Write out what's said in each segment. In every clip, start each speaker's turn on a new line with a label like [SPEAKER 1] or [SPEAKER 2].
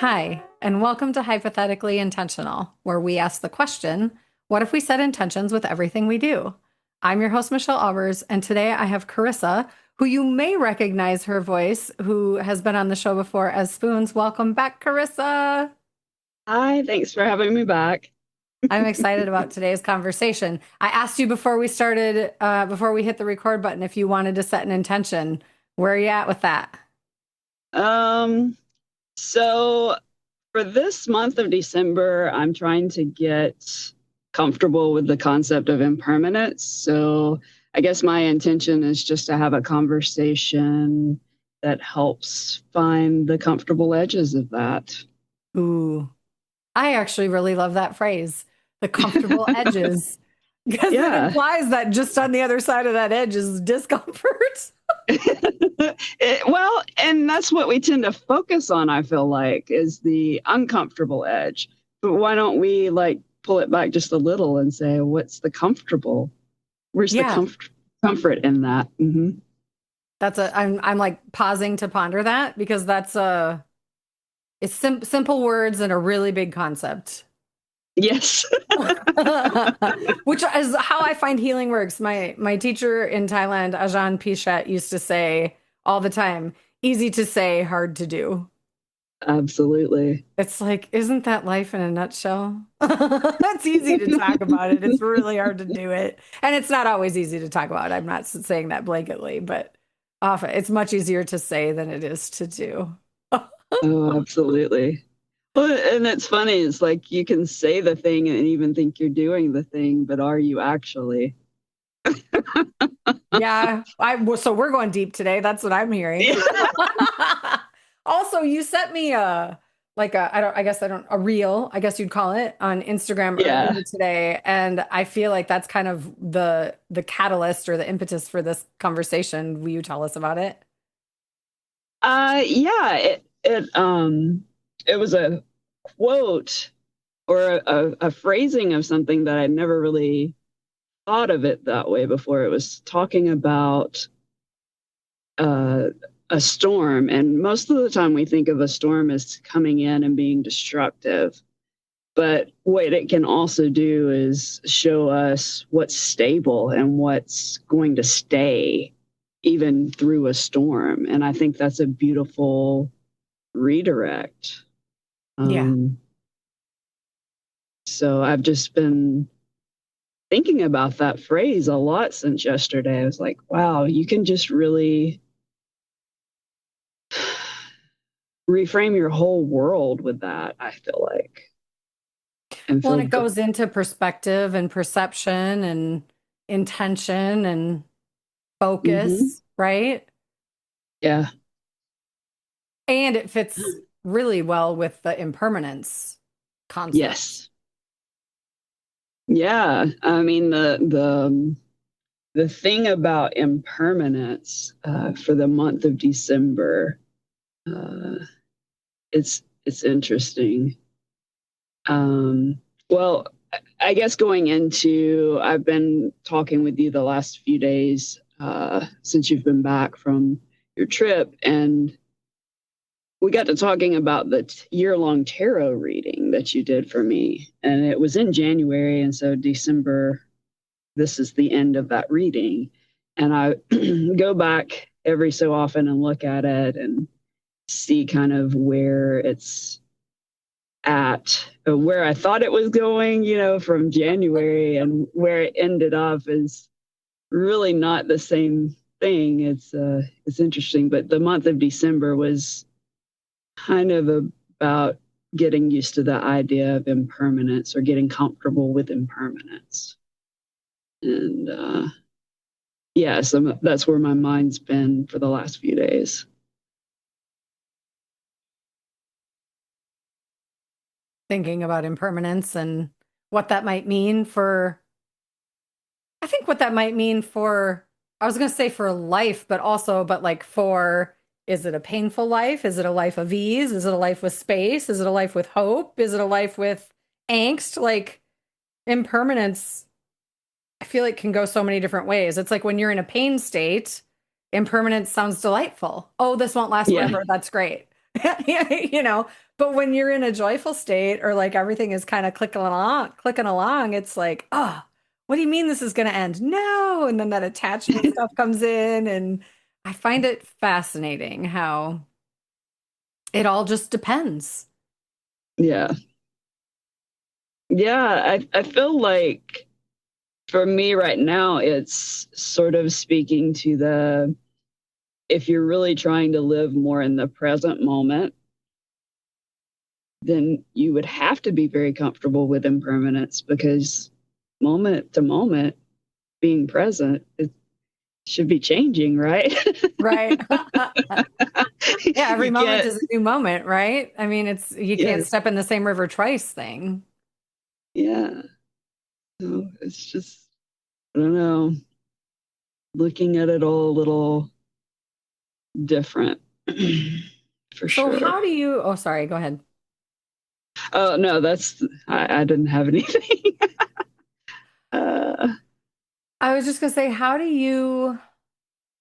[SPEAKER 1] Hi, and welcome to Hypothetically Intentional, where we ask the question, what if we set intentions with everything we do? I'm your host, Michelle Albers, and today I have Carissa, who you may recognize her voice, who has been on the show before as Spoons. Welcome back, Carissa.
[SPEAKER 2] Hi, thanks for having me back.
[SPEAKER 1] I'm excited about today's conversation. I asked you before we started, before we hit the record button, if you wanted to set an intention. Where are you at with that?
[SPEAKER 2] Um, so for this month of December, I'm trying to get comfortable with the concept of impermanence. So I guess my intention is just to have a conversation that helps find the comfortable edges of that.
[SPEAKER 1] Ooh, I actually really love that phrase, the comfortable edges, because it
[SPEAKER 2] Yeah.
[SPEAKER 1] implies that just on the other side of that edge is discomfort.
[SPEAKER 2] Well, and that's what we tend to focus on, I feel like, is the uncomfortable edge. But why don't we like pull it back just a little and say, what's the comfortable? Where's the
[SPEAKER 1] Yeah,
[SPEAKER 2] comfort in that?
[SPEAKER 1] I'm like pausing to ponder that because it's simple words and a really big concept.
[SPEAKER 2] Yes.
[SPEAKER 1] Which is how I find healing works. My teacher in Thailand, Ajahn Pishet, used to say all the time, easy to say, hard to do.
[SPEAKER 2] Absolutely.
[SPEAKER 1] It's like, isn't that life in a nutshell? It's easy to talk about it. It's really hard to do it. And it's not always easy to talk about. I'm not saying that blanketly, but often it's much easier to say than it is to do.
[SPEAKER 2] Oh, absolutely. Well, and it's funny, it's like you can say the thing and even think you're doing the thing, but are you actually?
[SPEAKER 1] Yeah, so we're going deep today. That's what I'm hearing.
[SPEAKER 2] Yeah.
[SPEAKER 1] Also, you sent me a reel, I guess you'd call it, on Instagram
[SPEAKER 2] Yeah.
[SPEAKER 1] earlier today, and I feel like that's kind of the catalyst or the impetus for this conversation. Will you tell us about it?
[SPEAKER 2] Yeah, it was a quote or a phrasing of something that I'd never really thought of it that way before. It was talking about uh, a storm, and most of the time we think of a storm as coming in and being destructive. But what it can also do is show us what's stable and what's going to stay even through a storm. And I think that's a beautiful redirect.
[SPEAKER 1] Yeah.
[SPEAKER 2] Um, so I've just been thinking about that phrase a lot since yesterday. I was like, wow, you can just really reframe your whole world with that, I feel like, and
[SPEAKER 1] Well, and
[SPEAKER 2] feel
[SPEAKER 1] it
[SPEAKER 2] good.
[SPEAKER 1] goes into perspective and perception and intention and
[SPEAKER 2] Hmm.
[SPEAKER 1] focus, right?
[SPEAKER 2] Yeah.
[SPEAKER 1] And it fits really well with the impermanence concept.
[SPEAKER 2] Yes. Yeah. I mean, the thing about impermanence for the month of December, uh, it's interesting. Um, well, I guess going into, I've been talking with you the last few days since you've been back from your trip, and we got to talking about the year-long tarot reading that you did for me, and it was in January, and so December, this is the end of that reading, and I go back every so often and look at it and see kind of where it's at, where I thought it was going, from January, and where it ended up is really not the same thing. It's interesting, but the month of December was kind of about getting used to the idea of impermanence or getting comfortable with impermanence. And yeah, so that's where my mind's been for the last few days.
[SPEAKER 1] Thinking about impermanence and what that might mean for, I think what that might mean for, I was going to say for life, but like for, is it a painful life? Is it a life of ease? Is it a life with space? Is it a life with hope? Is it a life with angst? Like impermanence, I feel like can go so many different ways. It's like when you're in a pain state, impermanence sounds delightful. Oh, this won't last
[SPEAKER 2] Yeah,
[SPEAKER 1] forever. That's great. you know, but when you're in a joyful state or like everything is kind of clicking along, it's like, oh, what do you mean this is going to end? No. And then that attachment stuff comes in. And I find it fascinating how it all just depends.
[SPEAKER 2] Yeah. Yeah. I feel like for me right now, it's sort of speaking to the if you're really trying to live more in the present moment, then you would have to be very comfortable with impermanence because moment to moment, being present, it should be changing, right?
[SPEAKER 1] Right. Yeah, every
[SPEAKER 2] You
[SPEAKER 1] moment
[SPEAKER 2] can't,
[SPEAKER 1] is a new moment, right? I mean, it's you can't
[SPEAKER 2] yes,
[SPEAKER 1] step in the same river twice thing.
[SPEAKER 2] yeah. So it's just, I don't know, looking at it all a little different for
[SPEAKER 1] So
[SPEAKER 2] sure.
[SPEAKER 1] how do you, oh, sorry, go ahead.
[SPEAKER 2] Oh, no, I didn't have anything. uh,
[SPEAKER 1] I was just gonna say, how do you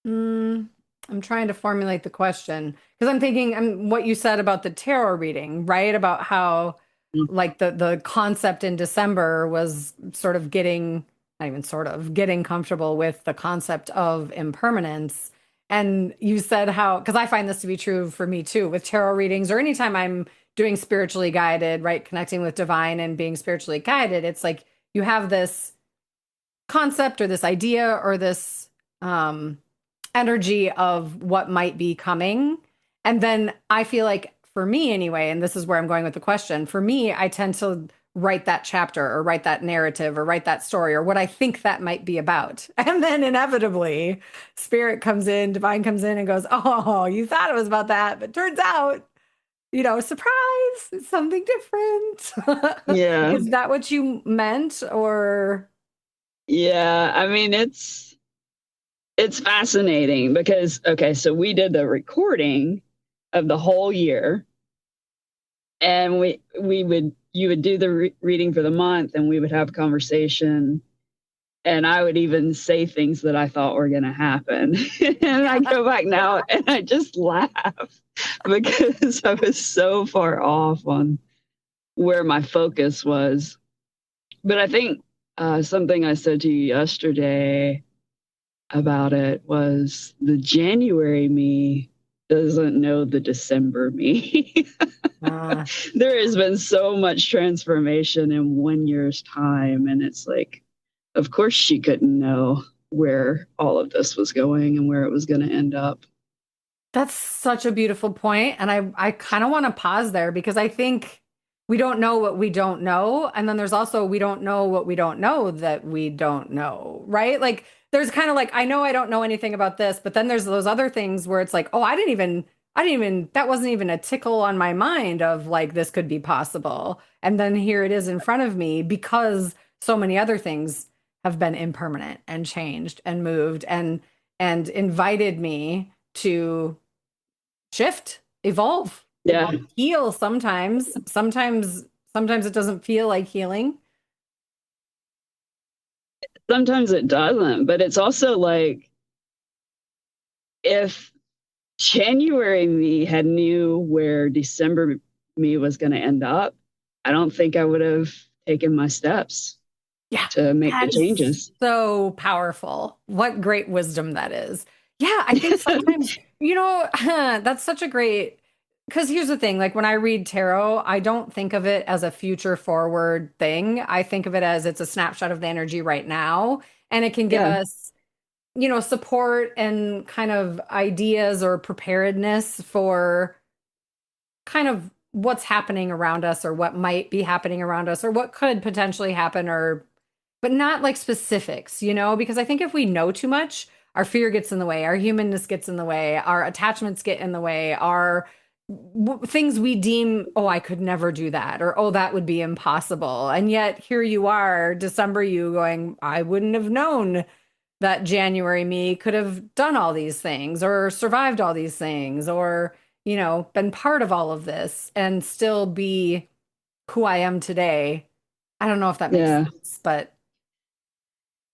[SPEAKER 1] Mm, I'm trying to formulate the question because I'm thinking what you said about the tarot reading, right? About how like the concept in December was sort of getting, not even sort of, getting comfortable with the concept of impermanence. And you said how, because I find this to be true for me too, with tarot readings or anytime I'm doing spiritually guided, right? Connecting with divine and being spiritually guided, it's like you have this concept or this idea or this um energy of what might be coming. And then I feel like for me anyway, and this is where I'm going with the question, for me, I tend to write that chapter or write that narrative or write that story or what I think that might be about. And then inevitably, spirit comes in, divine comes in and goes, "Oh, you thought it was about that, but turns out, surprise, it's something different."
[SPEAKER 2] yeah.
[SPEAKER 1] Is that what you meant or
[SPEAKER 2] Yeah. I mean, it's fascinating because okay, so we did the recording of the whole year, and we would you would do the reading for the month, and we would have a conversation, and I would even say things that I thought were going to happen, and I go back now and I just laugh because I was so far off on where my focus was. But I think something I said to you yesterday about it was the January me doesn't know the December me.
[SPEAKER 1] uh,
[SPEAKER 2] There has been so much transformation in 1 year's time. And it's like, of course, she couldn't know where all of this was going and where it was going to end up.
[SPEAKER 1] that's such a beautiful point, and I kind of want to pause there because I think we don't know what we don't know, and then there's also we don't know what we don't know that we don't know, right? Like there's kind of like I know I don't know anything about this, but then there's those other things where it's like, oh, I didn't even that wasn't even a tickle on my mind of like this could be possible. And then here it is in front of me because so many other things have been impermanent and changed and moved and invited me to shift,
[SPEAKER 2] Yeah,
[SPEAKER 1] evolve, heal sometimes. Sometimes it doesn't feel like healing.
[SPEAKER 2] sometimes it doesn't, but it's also like if January me had knew where December me was going to end up, I don't think I would have taken my steps
[SPEAKER 1] Yeah,
[SPEAKER 2] to make the
[SPEAKER 1] that is
[SPEAKER 2] changes.
[SPEAKER 1] so powerful. What great wisdom that is. Yeah, I think sometimes, that's such a great, because here's the thing, like when I read tarot, I don't think of it as a future forward thing. I think of it as it's a snapshot of the energy right now, and it can give
[SPEAKER 2] Yeah,
[SPEAKER 1] us, support and kind of ideas or preparedness for kind of what's happening around us or what might be happening around us or what could potentially happen or but not like specifics, because I think if we know too much, our fear gets in the way, our humanness gets in the way, our attachments get in the way, our things we deem, oh, I could never do that, or oh, that would be impossible. And yet here you are, December you going, I wouldn't have known that January me could have done all these things or survived all these things or, been part of all of this and still be who I am today. I don't know if that makes
[SPEAKER 2] yeah,
[SPEAKER 1] sense, but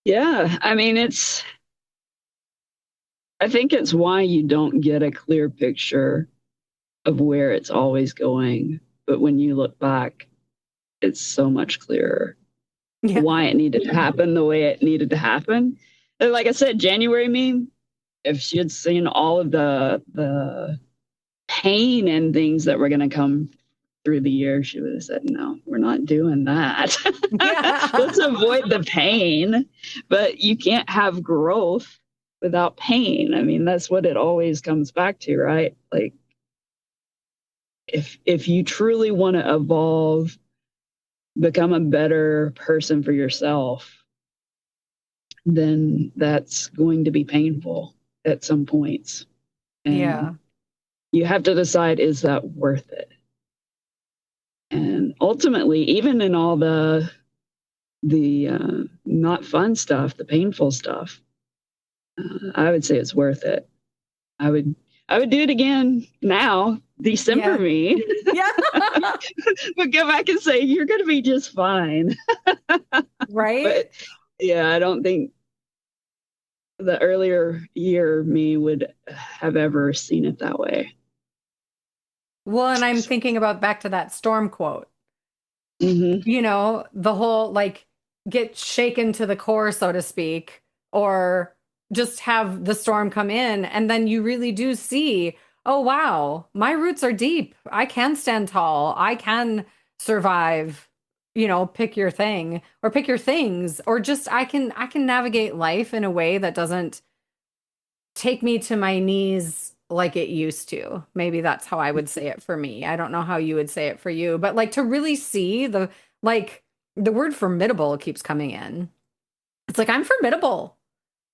[SPEAKER 2] yeah. I mean, I think it's why you don't get a clear picture of where it's always going. But when you look back, it's so much clearer
[SPEAKER 1] Yeah.
[SPEAKER 2] why it needed to happen the way it needed to happen. And like I said, January meme, if she had seen all of the pain and things that were going to come through the year, she would have said, no, we're not doing that.
[SPEAKER 1] Yeah.
[SPEAKER 2] Let's avoid the pain. But you can't have growth without pain. I mean, that's what it always comes back to, right? Like if you truly want to evolve, become a better person for yourself, then that's going to be painful at some points. And
[SPEAKER 1] Yeah.
[SPEAKER 2] you have to decide, is that worth it? And ultimately, even in all the not fun stuff, the painful stuff, I would say it's worth it. I would I would do it again now, December
[SPEAKER 1] Yeah.
[SPEAKER 2] me,
[SPEAKER 1] Yeah.
[SPEAKER 2] but go back and say you're going to be just fine.
[SPEAKER 1] Right?
[SPEAKER 2] But yeah, I don't think the earlier year me would have ever seen it that way.
[SPEAKER 1] Well, and I'm thinking about back to that storm quote.
[SPEAKER 2] Mm-hmm.
[SPEAKER 1] The whole like get shaken to the core, so to speak, or just have the storm come in. And then you really do see, oh, wow, my roots are deep. I can stand tall. I can survive, pick your thing or pick your things, or just I can navigate life in a way that doesn't take me to my knees like it used to. Maybe that's how I would say it for me. I don't know how you would say it for you, but like to really see like the word formidable keeps coming in. It's like I'm formidable,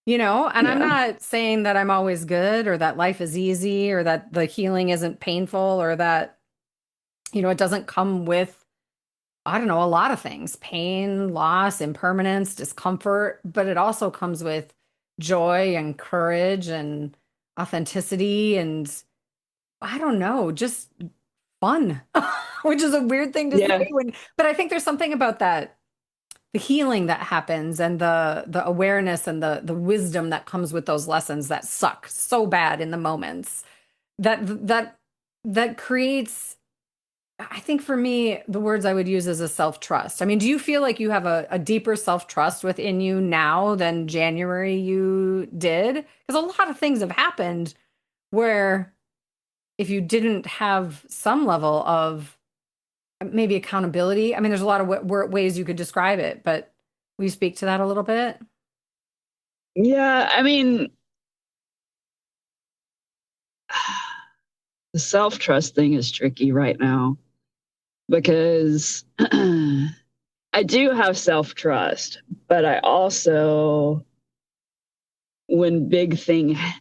[SPEAKER 1] and I'm
[SPEAKER 2] Yeah.
[SPEAKER 1] not saying that I'm always good or that life is easy or that the healing isn't painful or that, it doesn't come with, I don't know, a lot of things, pain, loss, impermanence, discomfort, but it also comes with joy and courage and authenticity and I don't know, just fun, which is a weird thing to say
[SPEAKER 2] Yeah.
[SPEAKER 1] but I think there's something about that, the healing that happens and the awareness and the wisdom that comes with those lessons that suck so bad in the moments that that creates, I think for me, the words I would use is a self-trust. I mean, do you feel like you have a deeper self-trust within you now than January you did? Because a lot of things have happened where if you didn't have some level of maybe accountability, I mean, there's a lot of ways you could describe it, but will you speak to that a little bit?
[SPEAKER 2] Yeah. I mean, the self trust thing is tricky right now because I do have self trust, but I also, when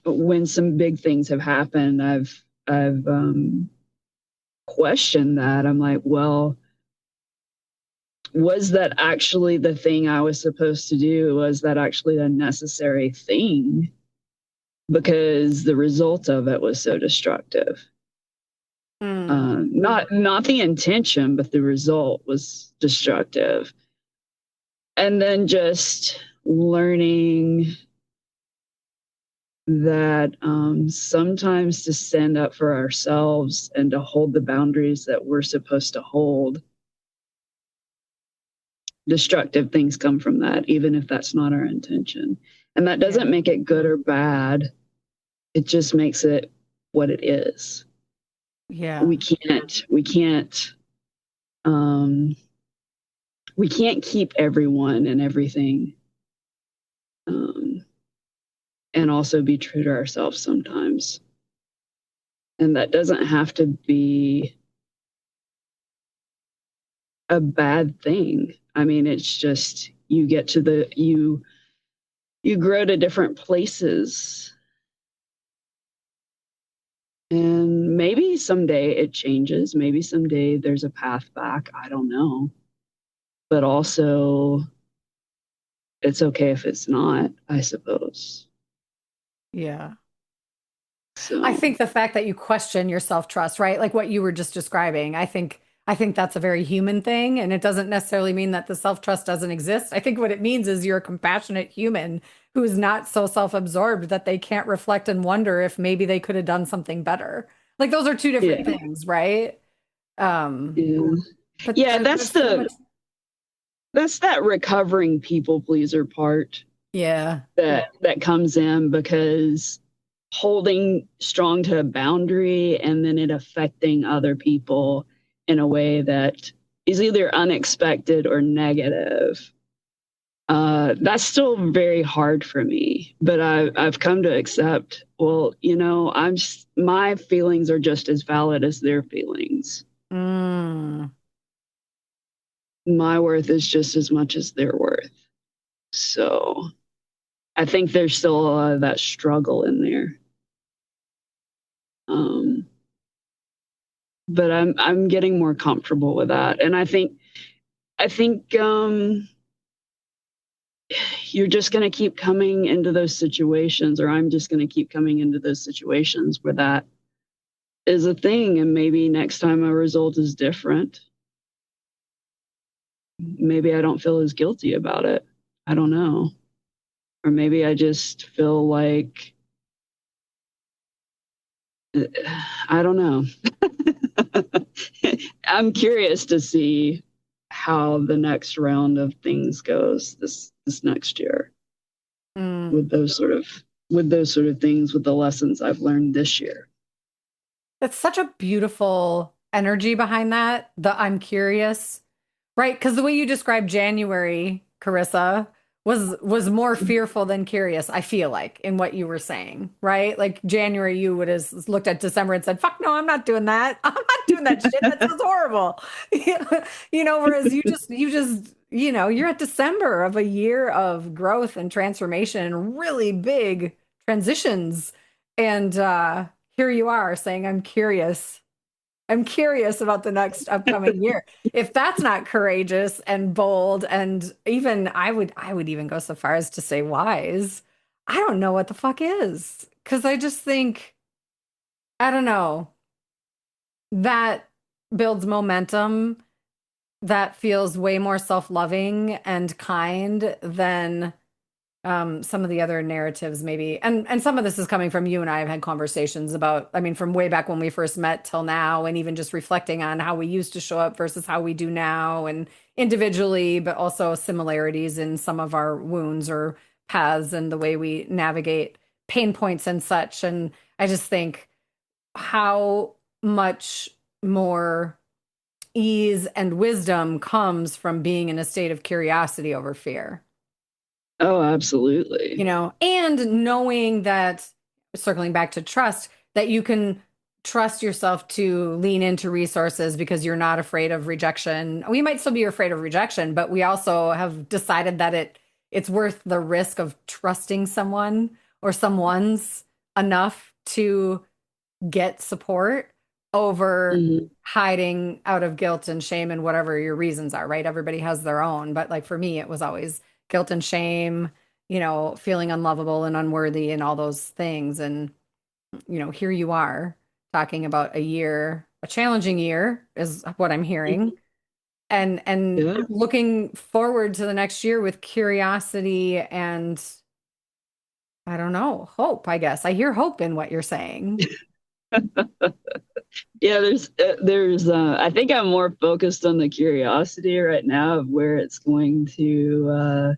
[SPEAKER 2] when some big things have happened, I've questioned that. I'm like, well, was that actually the thing I was supposed to do? Was that actually a necessary thing? Because the result of it was so destructive.
[SPEAKER 1] Mm,
[SPEAKER 2] Not the intention, but the result was destructive. And then just learning that sometimes to stand up for ourselves and to hold the boundaries that we're supposed to hold, destructive things come from that, even if that's not our intention. And that
[SPEAKER 1] yeah,
[SPEAKER 2] doesn't make it good or bad, it just makes it what it is.
[SPEAKER 1] yeah,
[SPEAKER 2] Um, we can't keep everyone and everything, um, and also be true to ourselves sometimes. And that doesn't have to be a bad thing. I mean, it's just you get to you grow to different places, and maybe someday it changes. Maybe someday there's a path back. I don't know. But also, it's okay if it's not, I suppose.
[SPEAKER 1] yeah. I
[SPEAKER 2] So,
[SPEAKER 1] think the fact that you question your self-trust, right? Like what you were just describing, I think that's a very human thing, and it doesn't necessarily mean that the self-trust doesn't exist. I think what it means is you're a compassionate human who is not so self-absorbed that they can't reflect and wonder if maybe they could have done something better. Like those are two different
[SPEAKER 2] Yeah.
[SPEAKER 1] things, right? Um,
[SPEAKER 2] Yeah.
[SPEAKER 1] but
[SPEAKER 2] Yeah,
[SPEAKER 1] there's so much.
[SPEAKER 2] that's that recovering people pleaser part
[SPEAKER 1] Yeah.
[SPEAKER 2] that comes in because holding strong to a boundary and then it affecting other people in a way that is either unexpected or negative. That's still very hard for me, but I've come to accept, well, my feelings are just as valid as their feelings.
[SPEAKER 1] Mm.
[SPEAKER 2] My worth is just as much as their worth. So I think there's still a lot of that struggle in there. Um, but I'm getting more comfortable with that, and I think you're just going to keep coming into those situations, or I'm just going to keep coming into those situations where that is a thing, and maybe next time a result is different. Maybe I don't feel as guilty about it. I don't know, or maybe I just feel like I don't know. I'm curious to see how the next round of things goes this next year
[SPEAKER 1] Mm.
[SPEAKER 2] with those sort of things with the lessons I've learned this year.
[SPEAKER 1] That's such a beautiful energy behind that. The I'm curious, right? Because the way you described January, Carissa, was more fearful than curious, I feel like, in what you were saying, right? Like January, you would have looked at December and said, fuck no, I'm not doing that. I'm not doing that shit. That sounds horrible. Whereas you're at December of a year of growth and transformation and really big transitions. And here you are saying, I'm curious. I'm curious about the next upcoming year. If that's not courageous and bold, and even I would even go so far as to say wise, I don't know what the fuck is. Because I just think, I don't know, that builds momentum that feels way more self-loving and kind than some of the other narratives maybe. And some of this is coming from you and I have had conversations about, I mean, from way back when we first met till now, and even just reflecting on how we used to show up versus how we do now, and individually, but also similarities in some of our wounds or paths and the way we navigate pain points and such. And I just think how much more ease and wisdom comes from being in a state of curiosity over fear.
[SPEAKER 2] Oh, absolutely.
[SPEAKER 1] And knowing that, circling back to trust, that you can trust yourself to lean into resources because you're not afraid of rejection. We might still be afraid of rejection, but we also have decided that it's worth the risk of trusting someone or someone's enough to get support over
[SPEAKER 2] Hmm.
[SPEAKER 1] hiding out of guilt and shame and whatever your reasons are, right? Everybody has their own, but like for me, it was always guilt and shame, feeling unlovable and unworthy and all those things. And, here you are talking about a challenging year is what I'm hearing. And
[SPEAKER 2] Yeah.
[SPEAKER 1] looking forward to the next year with curiosity and I don't know, hope, I guess. I hear hope in what you're saying.
[SPEAKER 2] Yeah, there's I think I'm more focused on the curiosity right now of where it's going to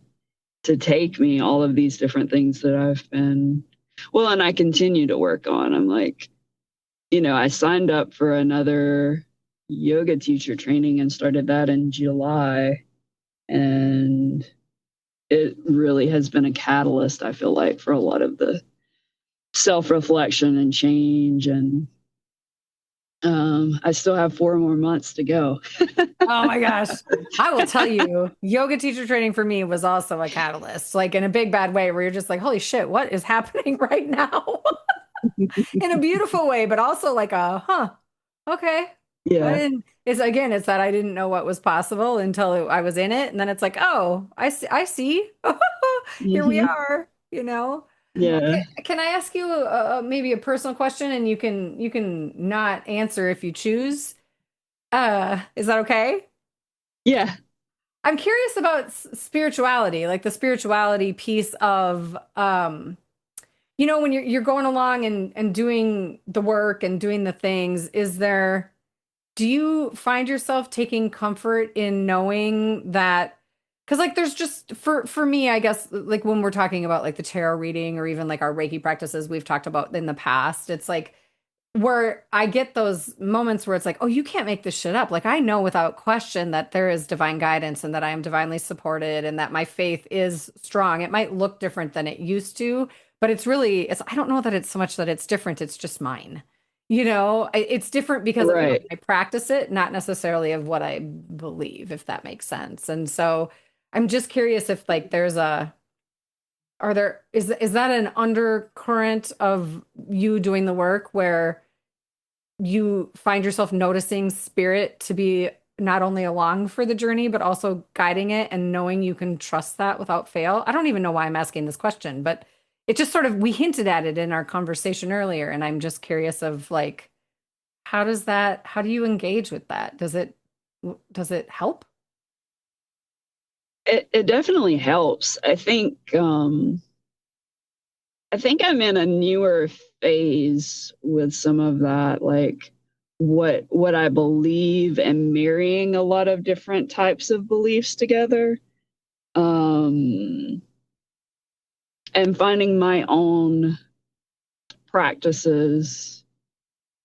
[SPEAKER 2] take me, all of these different things that I've been, well, and I continue to work on. I'm like, I signed up for another yoga teacher training and started that in July. And it really has been a catalyst, I feel like, for a lot of the self-reflection and change. And I still have 4 more months to go.
[SPEAKER 1] Oh my gosh. I will tell you, yoga teacher training for me was also a catalyst, like in a big bad way where you're just like, holy shit, what is happening right now? In a beautiful way, but also like okay. I
[SPEAKER 2] Yeah.
[SPEAKER 1] didn't, it's that I didn't know what was possible until I was in it. And then it's like, oh, I see. Here we
[SPEAKER 2] Hmm.
[SPEAKER 1] are.
[SPEAKER 2] Yeah.
[SPEAKER 1] Can I ask you maybe a personal question and you can not answer if you choose? Is that okay?
[SPEAKER 2] Yeah.
[SPEAKER 1] I'm curious about spirituality, like the spirituality piece of when you're going along and doing the work and doing the things, do you find yourself taking comfort in knowing that? Because like there's just for me, I guess like when we're talking about like the tarot reading or even like our Reiki practices we've talked about in the past, it's like where I get those moments where it's like, oh, you can't make this shit up. Like I know without question that there is divine guidance and that I am divinely supported and that my faith is strong. It might look different than it used to, but I don't know that it's so much that it's different, it's just mine. It's different because of how
[SPEAKER 2] Right.
[SPEAKER 1] I practice it, not necessarily of what I believe, if that makes sense. And so I'm just curious if like is that an undercurrent of you doing the work where you find yourself noticing spirit to be not only along for the journey, but also guiding it and knowing you can trust that without fail? I don't even know why I'm asking this question, but it just sort of, we hinted at it in our conversation earlier. And I'm just curious of like, how do you engage with that? Does it help?
[SPEAKER 2] It definitely helps. I think I'm in a newer phase with some of that, like what I believe and marrying a lot of different types of beliefs together. Um, and finding my own practices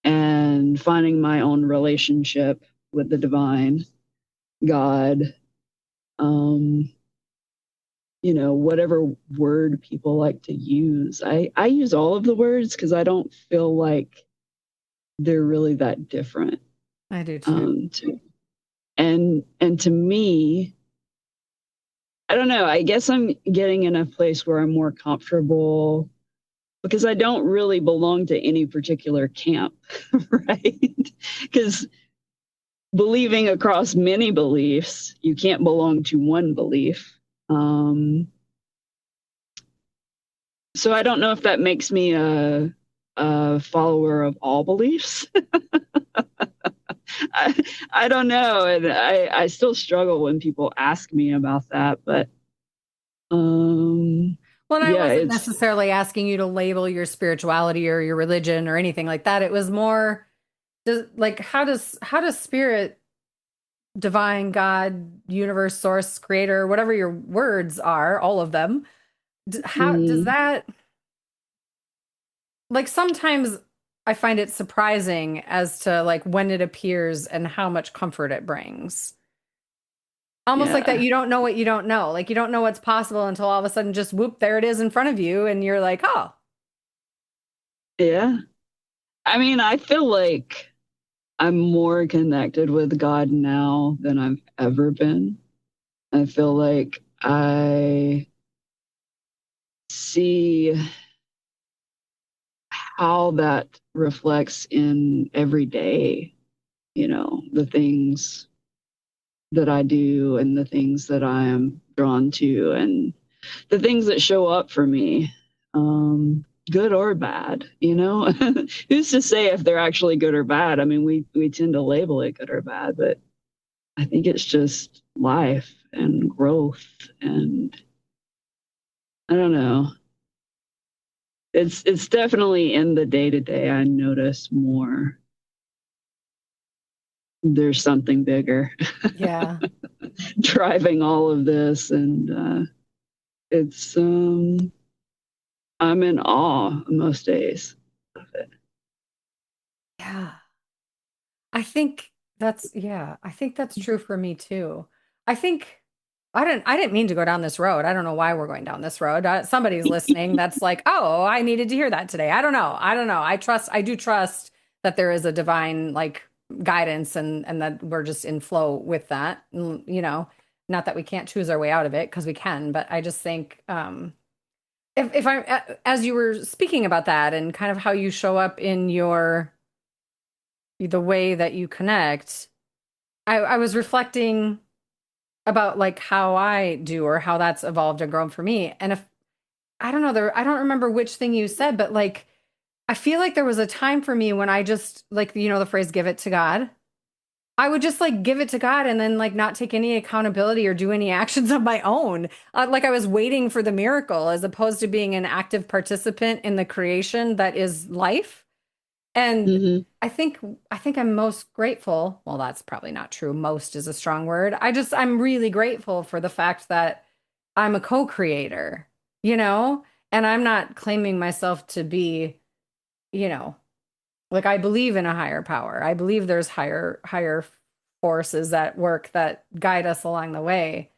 [SPEAKER 2] and finding my own relationship with the divine God. Um, whatever word people like to use. I use all of the words because I don't feel like they're really that different.
[SPEAKER 1] I do too.
[SPEAKER 2] To, and to me, I don't know. I guess I'm getting in a place where I'm more comfortable because I don't really belong to any particular camp, right? Because believing across many beliefs, you can't belong to one belief. So I don't know if that makes me a follower of all beliefs. I, I don't know. And I still struggle when people ask me about that. But
[SPEAKER 1] Well, and I
[SPEAKER 2] yeah,
[SPEAKER 1] wasn't
[SPEAKER 2] it's,
[SPEAKER 1] necessarily asking you to label your spirituality or your religion or anything like that. It was more how does spirit, divine, God, universe, source, creator, whatever your words are, all of them, how does
[SPEAKER 2] mm,
[SPEAKER 1] that, like, sometimes I find it surprising as to like when it appears and how much comfort it brings. Almost like that
[SPEAKER 2] yeah,
[SPEAKER 1] you don't know what you don't know. Like you don't know what's possible until all of a sudden just whoop, there it is in front of you and you're like, "Oh,
[SPEAKER 2] yeah. I mean, I feel like I'm more connected with God now than I've ever been. I feel like I see how that reflects in every day, the things that I do and the things that I am drawn to and the things that show up for me, good or bad. Who's to say if they're actually good or bad? I mean, we tend to label it good or bad, but I think it's just life and growth and I don't know. It's definitely in the day to day I notice more there's something bigger
[SPEAKER 1] yeah."
[SPEAKER 2] driving all of this and it's I'm in awe most days of it.
[SPEAKER 1] Yeah. I think that's true for me too. I think I didn't mean to go down this road. I don't know why we're going down this road. Somebody's listening that's like, "Oh, I needed to hear that today." I don't know. I don't know. I do trust that there is a divine like guidance and that we're just in flow with that. Not that we can't choose our way out of it because we can, but I just think if as you were speaking about that and kind of how you show up in the way that you connect, I was reflecting about like how I do or how that's evolved and grown for me. And if I don't know, I don't remember which thing you said, but like I feel like there was a time for me when I just like the phrase give it to God. I would just like give it to God and then like not take any accountability or do any actions of my own. Like I was waiting for the miracle as opposed to being an active participant in the creation that is life. And
[SPEAKER 2] Hmm.
[SPEAKER 1] I think I think I'm most grateful. Well, that's probably not true. Most is a strong word. I'm really grateful for the fact that I'm a co-creator, you know, and I'm not claiming myself to be, you know, like I believe in a higher power. I believe there's higher forces at work that guide us along the way.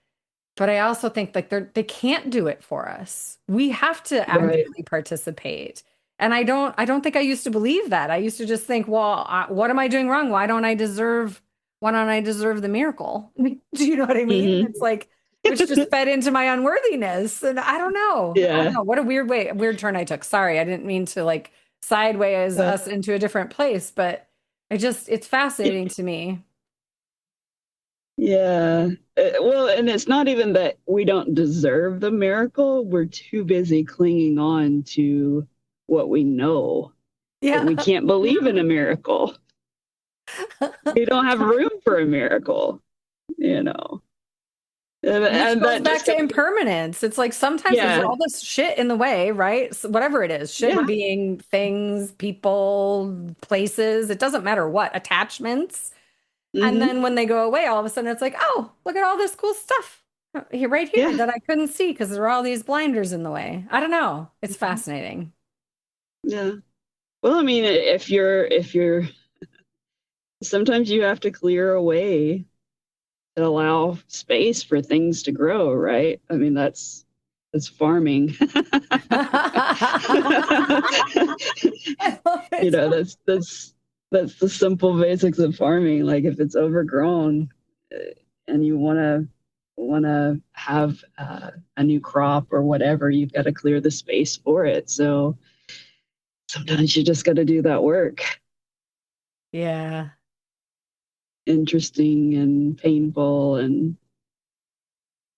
[SPEAKER 1] But I also think like they can't do it for us. We have to
[SPEAKER 2] Right.
[SPEAKER 1] actively participate. And I don't think I used to believe that. I used to just think, well, what am I doing wrong? Why don't I deserve the miracle? Do you know what I mean?
[SPEAKER 2] Hmm.
[SPEAKER 1] It's like, which just fed into my unworthiness. And I don't know. I don't
[SPEAKER 2] Yeah.
[SPEAKER 1] know. What a weird turn I took. Sorry, I didn't mean to like sideways
[SPEAKER 2] Uh,
[SPEAKER 1] us into a different place, but it's fascinating to me.
[SPEAKER 2] yeah. Well, and it's not even that we don't deserve the miracle. We're too busy clinging on to what we know that we
[SPEAKER 1] Yeah.
[SPEAKER 2] can't believe in a miracle. We don't have room for a miracle, you know.
[SPEAKER 1] Which
[SPEAKER 2] And
[SPEAKER 1] goes
[SPEAKER 2] that
[SPEAKER 1] back
[SPEAKER 2] just
[SPEAKER 1] to
[SPEAKER 2] kind of,
[SPEAKER 1] impermanence. It's like sometimes there's
[SPEAKER 2] yeah,
[SPEAKER 1] all this shit in the way, right? So whatever it is, shit
[SPEAKER 2] yeah.
[SPEAKER 1] being things, people, places, it doesn't matter what, attachments. And
[SPEAKER 2] Hmm.
[SPEAKER 1] then when they go away, all of a sudden it's like, oh, look at all this cool stuff here, right here
[SPEAKER 2] Yeah.
[SPEAKER 1] that I couldn't see because there are all these blinders in the way. I don't know. It's
[SPEAKER 2] Mhm.
[SPEAKER 1] fascinating.
[SPEAKER 2] Yeah. Well, I mean, if you're sometimes you have to clear away to allow space for things to grow, right? I mean, that's farming.
[SPEAKER 1] I love
[SPEAKER 2] You
[SPEAKER 1] it.
[SPEAKER 2] know, that's the simple basics of farming. Like if it's overgrown and you want to have a new crop or whatever, you've got to clear the space for it. So sometimes you just got to do that work.
[SPEAKER 1] Yeah.
[SPEAKER 2] Interesting and painful and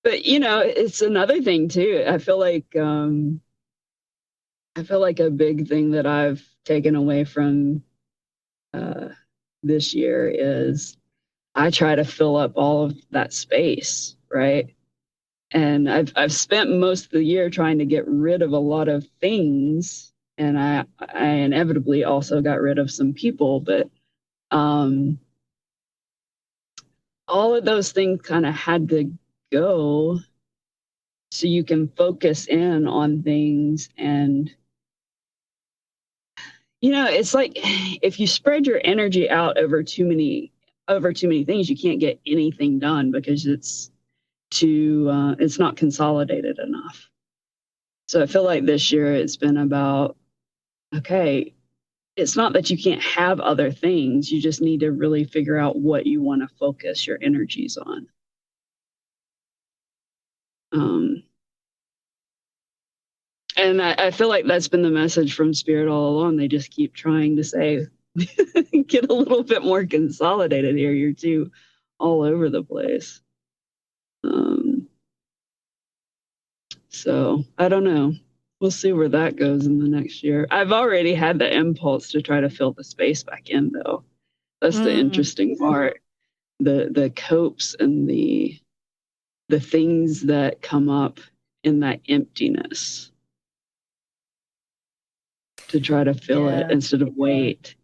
[SPEAKER 2] but you know it's another thing too. I feel like a big thing that I've taken away from uh this year is I try to fill up all of that space, right? And I've spent most of the year trying to get rid of a lot of things, and I inevitably also got rid of some people, but um all of those things kind of had to go so you can focus in on things. And you know it's like if you spread your energy out over too many things, you can't get anything done because it's not consolidated enough. So I feel like this year it's been about, okay, it's not that you can't have other things, you just need to really figure out what you want to focus your energies on. um, and I feel like that's been the message from Spirit all along. They just keep trying to say, get a little bit more consolidated here. You're too all over the place. Um, so I don't know. We'll see where that goes in the next year. I've already had the impulse to try to fill the space back in, though. That's the
[SPEAKER 1] Mm.
[SPEAKER 2] interesting part. The copes and the things that come up in that emptiness to try to fill it
[SPEAKER 1] Yeah.
[SPEAKER 2] instead of wait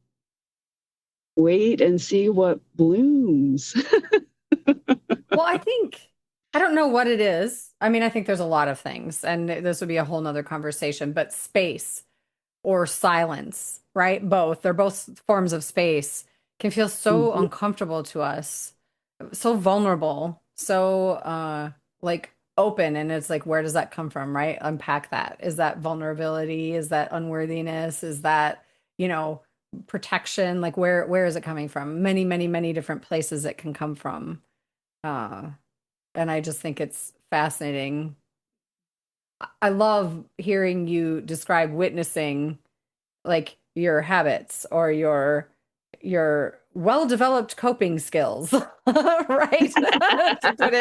[SPEAKER 2] and see what blooms.
[SPEAKER 1] Well, I don't know what it is. I mean, I think there's a lot of things, and this would be a whole nother conversation, but space or silence, right? Both. They're both forms of space, can feel so
[SPEAKER 2] Mhm.
[SPEAKER 1] uncomfortable to us, so vulnerable, so like open. And it's like, where does that come from, right? Unpack that. Is that vulnerability? Is that unworthiness? Is that, you know, protection? Like where is it coming from? Many different places it can come from. Uh, and I just think it's fascinating. I love hearing you describe witnessing like your habits or your well-developed coping skills, right? To put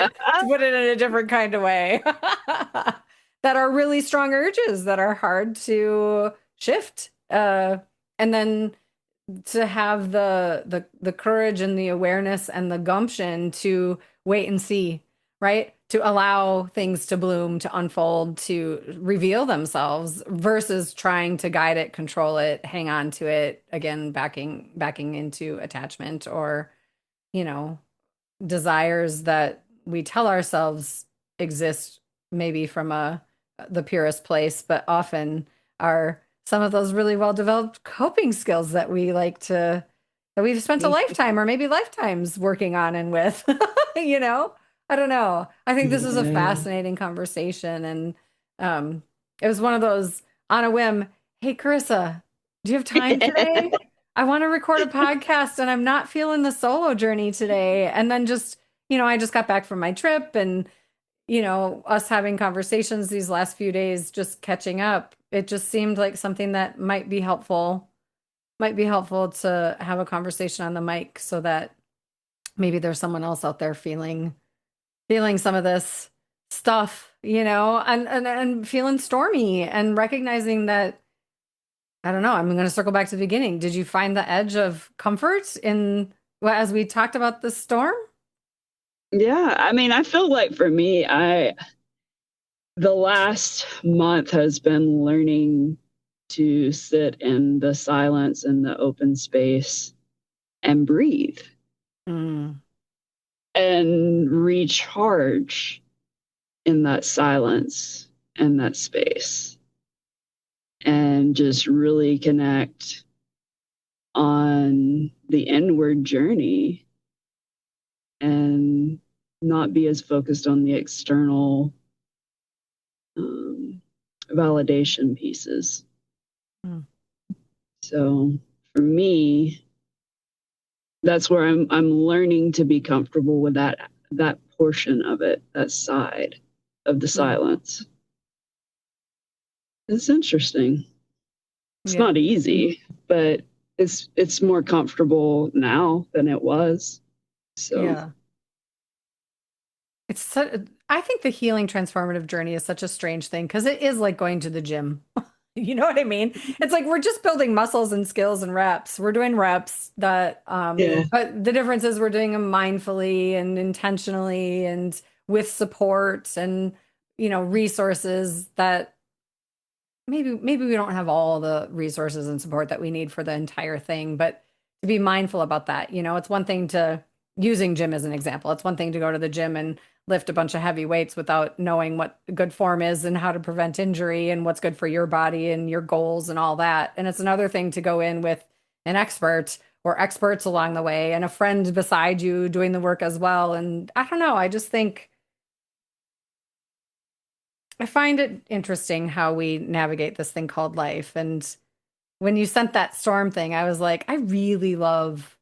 [SPEAKER 1] it in a different kind of way. That are really strong urges that are hard to shift. And then to have the courage and the awareness and the gumption to wait and see, right? To allow things to bloom, to unfold, to reveal themselves versus trying to guide it, control it, hang on to it, again, backing into attachment or, you know, desires that we tell ourselves exist maybe from a the purest place, but often are some of those really well developed coping skills that we like to that we've spent a lifetime or maybe lifetimes working on and with, you know? I don't know. I think this is a
[SPEAKER 2] Yeah.
[SPEAKER 1] fascinating conversation and it was one of those on a whim, hey Carissa, do you have time today? I want to record a podcast and I'm not feeling the solo journey today. And then just, I just got back from my trip and, us having conversations these last few days, just catching up. It just seemed like something that might be helpful to have a conversation on the mic so that maybe there's someone else out there feeling some of this stuff, and feeling stormy and recognizing that I don't know. I'm going to circle back to the beginning. Did you find the edge of comfort in, well, as we talked about the storm?
[SPEAKER 2] Yeah, I mean, I feel like for me, the last month has been learning to sit in the silence and the open space and breathe
[SPEAKER 1] Mm,
[SPEAKER 2] and recharge in that silence and that space and just really connect on the inward journey and not be as focused on the external um, validation pieces.
[SPEAKER 1] mm,
[SPEAKER 2] So for me, that's where I'm learning to be comfortable with that portion of it, that side of the
[SPEAKER 1] mm.
[SPEAKER 2] silence. It's interesting. It's
[SPEAKER 1] Yeah.
[SPEAKER 2] not easy, but it's more comfortable now than it was. So
[SPEAKER 1] Yeah. It's I think the healing transformative journey is such a strange thing because it is like going to the gym. You know what I mean? It's like we're just building muscles and skills and reps. We're doing reps that,
[SPEAKER 2] yeah.
[SPEAKER 1] but the difference is we're doing them mindfully and intentionally and with support and, resources that maybe we don't have all the resources and support that we need for the entire thing, but to be mindful about that. It's one thing to using gym as an example. It's one thing to go to the gym and lift a bunch of heavy weights without knowing what good form is and how to prevent injury and what's good for your body and your goals and all that. And it's another thing to go in with an expert or experts along the way and a friend beside you doing the work as well. And I don't know, I just think I find it interesting how we navigate this thing called life. And when you sent that storm thing, I was like, I really love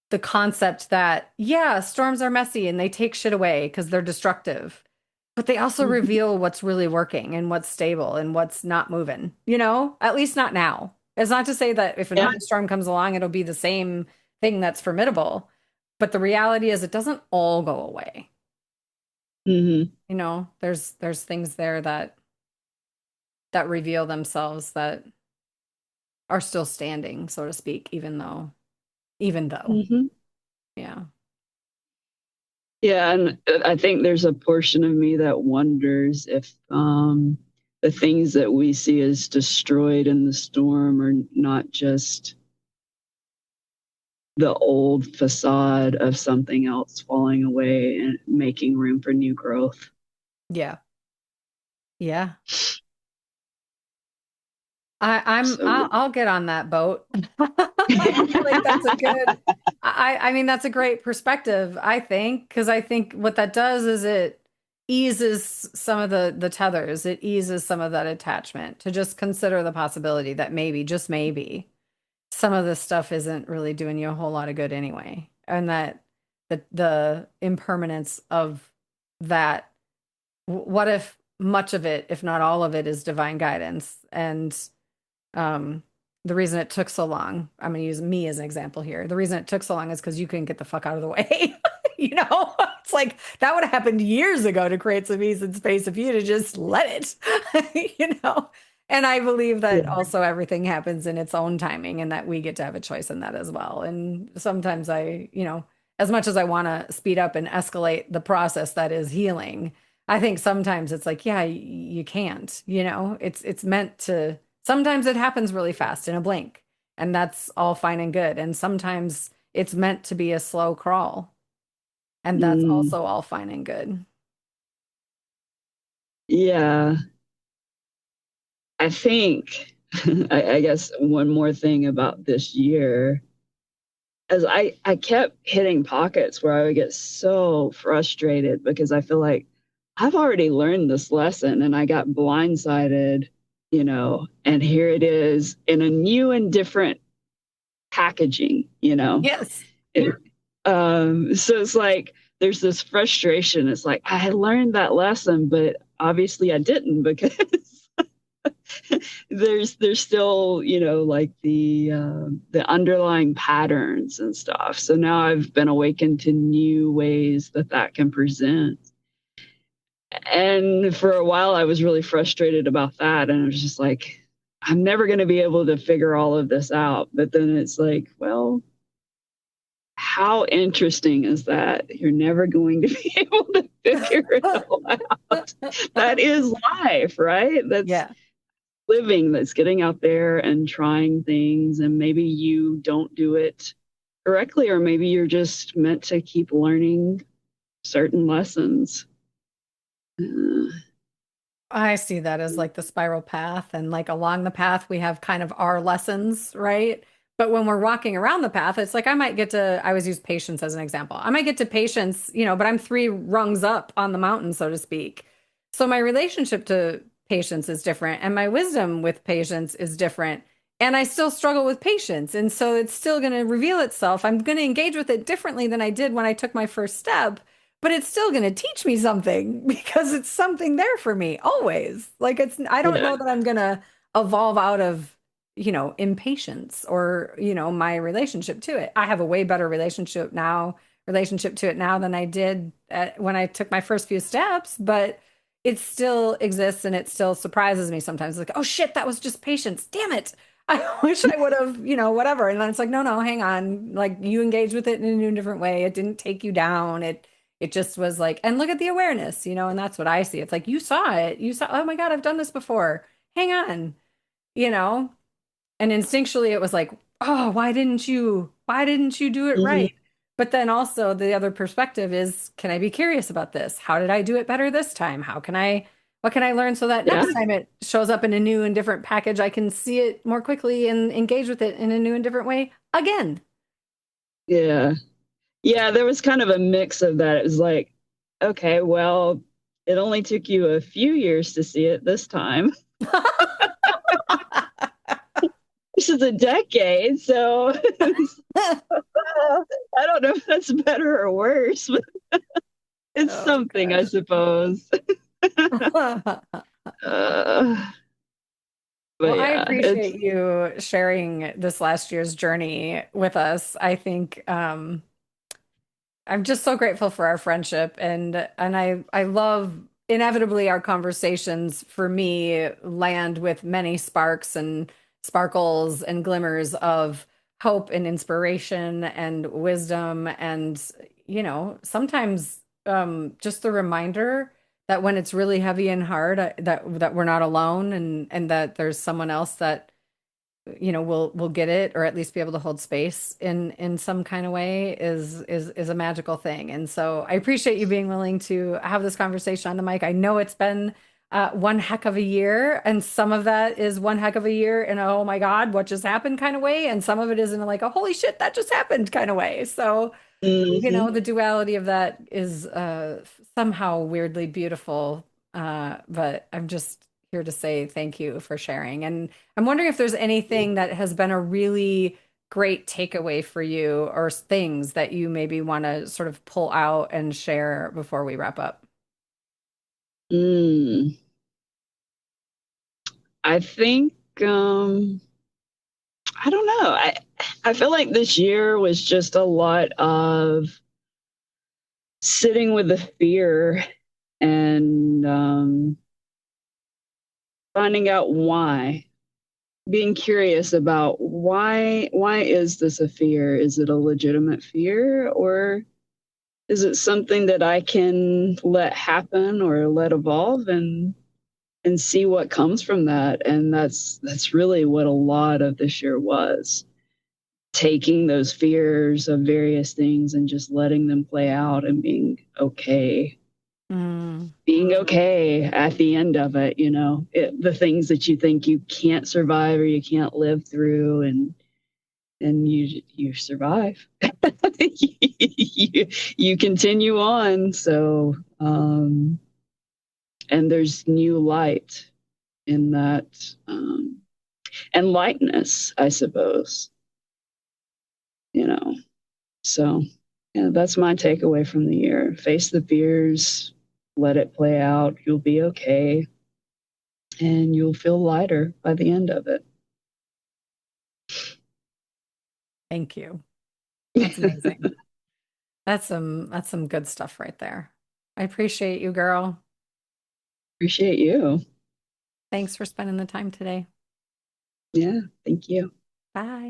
[SPEAKER 1] the concept that, yeah, storms are messy and they take shit away because they're destructive, but they also reveal what's really working and what's stable and what's not moving, at least not now. It's not to say that if
[SPEAKER 2] Yeah.
[SPEAKER 1] another storm comes along, it'll be the same thing that's formidable. But the reality is it doesn't all go away.
[SPEAKER 2] Mm-hmm.
[SPEAKER 1] There's things there that reveal themselves that are still standing, so to speak, even though,
[SPEAKER 2] Mm-hmm.
[SPEAKER 1] yeah.
[SPEAKER 2] Yeah, and I think there's a portion of me that wonders if the things that we see as destroyed in the storm are not just the old facade of something else falling away and making room for new growth.
[SPEAKER 1] Yeah. Yeah.
[SPEAKER 2] So,
[SPEAKER 1] I'll get on that boat. I feel like that's a good I mean that's a great perspective, I think, because I think what that does is it eases some of the tethers. It eases some of that attachment to just consider the possibility that maybe, just maybe, some of this stuff isn't really doing you a whole lot of good anyway. And that the impermanence of that, what if much of it, if not all of it, is divine guidance? And um, the reason it took so long, I'm going to use me as an example here. The reason it took so long is because you couldn't get the fuck out of the way. It's like that would have happened years ago to create some ease and space if you'd have just let it, you know. And I believe
[SPEAKER 2] Yeah.
[SPEAKER 1] that also everything happens in its own timing and that we get to have a choice in that as well. And sometimes as much as I want to speed up and escalate the process that is healing, I think sometimes it's like, yeah, you can't, it's meant to, sometimes it happens really fast in a blink, and that's all fine and good. And sometimes it's meant to be a slow crawl, and that's
[SPEAKER 2] Mm,
[SPEAKER 1] also all fine and good.
[SPEAKER 2] yeah. I think, I guess one more thing about this year, as I kept hitting pockets where I would get so frustrated because I feel like I've already learned this lesson and I got blindsided, and here it is in a new and different packaging,
[SPEAKER 1] Yes.
[SPEAKER 2] It, so it's like there's this frustration. It's like I had learned that lesson, but obviously I didn't because there's still like the underlying patterns and stuff. So now I've been awakened to new ways that can present. And for a while I was really frustrated about that, and I was just like, I'm never going to be able to figure all of this out. But then it's like, well, how interesting is that? You're never going to be able to figure it all out. That is life, right? That's
[SPEAKER 1] Yeah.
[SPEAKER 2] living, that's getting out there and trying things. And maybe you don't do it correctly, or maybe you're just meant to keep learning certain lessons. Uh,
[SPEAKER 1] I see that as like the spiral path, and like along the path we have kind of our lessons, right? But when we're walking around the path, it's like I always use patience as an example. I might get to patience, but I'm three rungs up on the mountain, so to speak. So my relationship to patience is different, and my wisdom with patience is different. And I still struggle with patience. And so it's still going to reveal itself. I'm going to engage with it differently than I did when I took my first step, but it's still going to teach me something because it's something there for me always. Like I don't
[SPEAKER 2] yeah,
[SPEAKER 1] know that I'm going to evolve out of, impatience or, my relationship to it. I have a way better relationship to it now than I did when I took my first few steps, but it still exists and it still surprises me sometimes. Like, oh shit, that was just patience. Damn it. I wish I would have, whatever. And then it's like, no, no, hang on. Like you engaged with it in a new different way. It didn't take you down. It just was like, and look at the awareness, and that's what I see. It's like you saw it. You saw, oh my God, I've done this before. Hang on, you know? And instinctually it was like, oh, why didn't you do it
[SPEAKER 2] mhm,
[SPEAKER 1] right? But then also the other perspective is, can I be curious about this? How did I do it better this time? What can I learn so that
[SPEAKER 2] yeah,
[SPEAKER 1] next time it shows up in a new and different package, I can see it more quickly and engage with it in a new and different way again.
[SPEAKER 2] yeah. Yeah, there was kind of a mix of that. It was like, okay, well, it only took you a few years to see it this time. This is a decade, so I don't know if that's better or worse, but it's
[SPEAKER 1] Oh
[SPEAKER 2] something, I
[SPEAKER 1] gosh.
[SPEAKER 2] suppose. Uh,
[SPEAKER 1] Well,
[SPEAKER 2] but
[SPEAKER 1] I
[SPEAKER 2] yeah, it's
[SPEAKER 1] appreciate you sharing this last year's journey with us. I think I'm just so grateful for our friendship, and I love inevitably our conversations for me land with many sparks and sparkles and glimmers of hope and inspiration and wisdom, and sometimes just the reminder that when it's really heavy and hard, that we're not alone, and that there's someone else that will get it, or at least be able to hold space in some kind of way is a magical thing. And so I appreciate you being willing to have this conversation on the mic. I know it's been one heck of a year, and some of that is one heck of a year in a, oh my God, what just happened kind of way, and some of it is in a, like a holy shit, that just happened kind of way. So
[SPEAKER 2] mhm.
[SPEAKER 1] the duality of that is somehow weirdly beautiful. But I'm just here to say thank you for sharing. And I'm wondering if there's anything that has been a really great takeaway for you, or things that you maybe want to sort of pull out and share before we wrap up.
[SPEAKER 2] Mm. I think I don't know. I feel like this year was just a lot of sitting with the fear and finding out why, being curious about why is this a fear? Is it a legitimate fear, or is it something that I can let happen or let evolve and see what comes from that? And that's really what a lot of this year was. Taking those fears of various things and just letting them play out and
[SPEAKER 1] Mm,
[SPEAKER 2] being okay at the end of it, the things that you think you can't survive or you can't live through, and you survive. You continue on. So and there's new light in that, and lightness, I suppose, you know. So yeah, that's my takeaway from the year. Face the fears, let it play out. You'll be okay, and you'll feel lighter by the end of it.
[SPEAKER 1] thank you. That's amazing. That's some good stuff right there. I appreciate you, girl.
[SPEAKER 2] Appreciate you.
[SPEAKER 1] Thanks for spending the time today.
[SPEAKER 2] Yeah, thank you.
[SPEAKER 1] Bye.